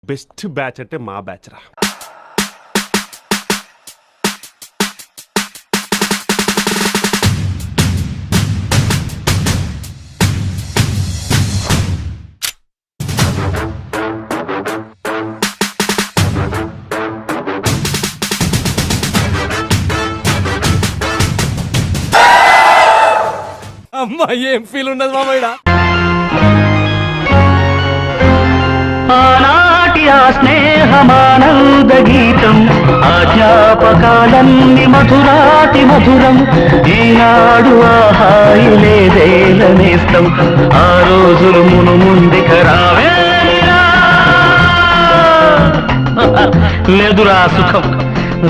Best batch అంటే మా batch రా. అమ్మా ఏం ఫీల్ ఉన్నది మామయ్య. ఆనాటి ఆ స్నేహమానంద గీతం ఆజ్ఞాపకాలన్నీ మధురాతి మధురం. ఈనాడు ఆ హాయి లేదేలనేస్తం. ఆ రోజులు మును ముందుక రావేలా. లేదురా సుఖం,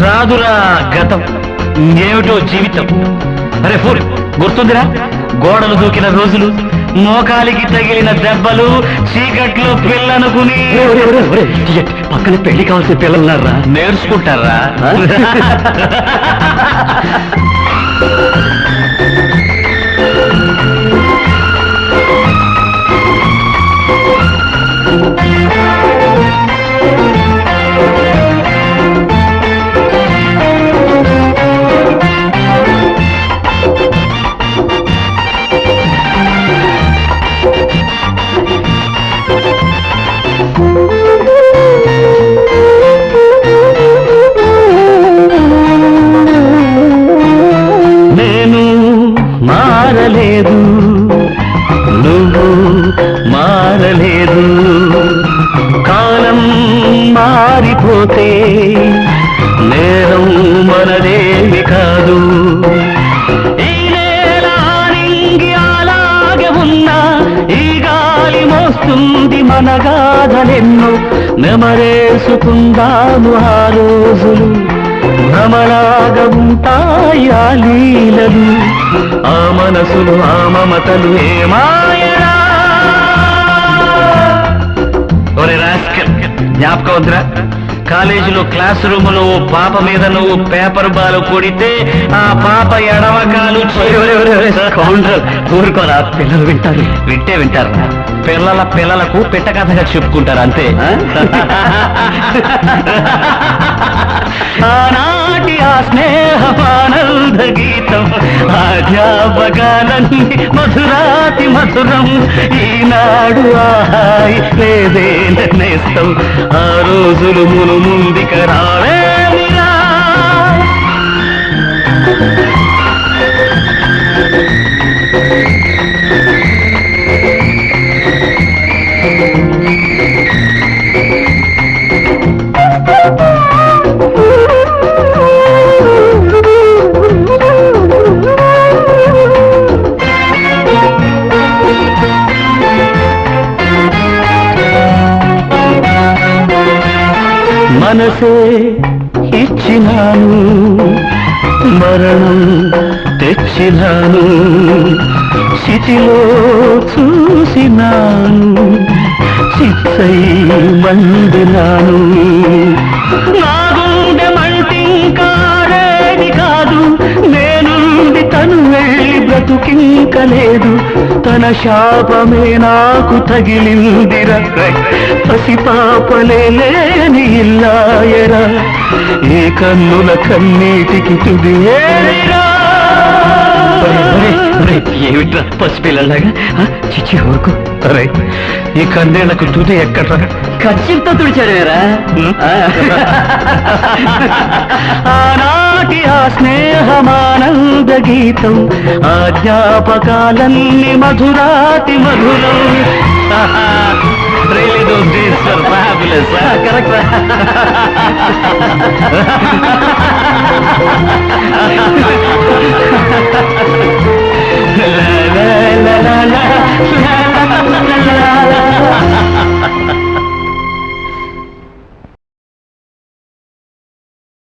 రాదురా గతం, ఏమిటో జీవితం. అరే ఫూర్ గుర్తుందిరా, గోడలు దూకిన రోజులు, మోకాలికి తగిలిన దెబ్బలు, చీకట్లో పిల్లనుకుని. పక్కన పెళ్లి కావాల్సిన పిల్లలున్నారా? నేర్చుకుంటారా? మారలేదు, నువ్వు మారలేదు. కాలం మారిపోతే నేరం మనదేమి కాదు. ఈ నేల నింగి అలాగే ఉన్నా, ఈ గాలి మోస్తుంది మన గాథలెన్నో. నెమరేసుకుందాము ఆ రోజులు, భ్రమలాగా ఉంటాయి ఆ లీలలు. ఆ మనసులు, ఆ మమతలు ఏమాయరా. ఒరే రాస్కల్, జ్ఞాపకం వద్దురా? కాలేజీలో క్లాస్ రూమ్ లో ఓ పాప మీద నువ్వు పేపర్ బాల్ కొడితే ఆ పాప ఎడవకాలు ఊరుకోరా, పిల్లలు వింటారు. వింటే వింటారా? పిల్లలకు పిట్ట కథగా చెప్పుకుంటారు అంతే. ఆనాటి ఆ స్నేహమానంద గీతం ఆజ్ఞాపకాలన్నీ మధురాతి మధురం. ఈనాడు ఆ హాయి లేదే నేస్తం. ఆ రోజులు మును ముందుక రావేలా. మనసే ఇచ్చినాను, మరణం తెచ్చినాను. స్థితిలో చూసినాను, చిత్తై మండినాను. నా గుండె మంటింకారేది కాదు, నేనుండి తను వెళ్ళి బ్రతుకింకలేదు. తన శాపమే నాకు తగిలిందిరా. పసిపాపలే లేని ఇల్లాయరా, ఏ కన్నుల కన్నీటికి తుది ఏరా. ఏమిట్రా పసిపిల్లలాగా? చిచ్చి ఊరుకో. అరే ఈ కన్నేళ్లకు తుది ఎక్కడ్రా? ఖచ్చితంగా తుడిచాడేరా. ఆనాటి ఆ స్నేహమానంద గీతం ఆజ్ఞాపకాలన్నీ మధురాతి మధురం. Really those days were fabulous. Correct.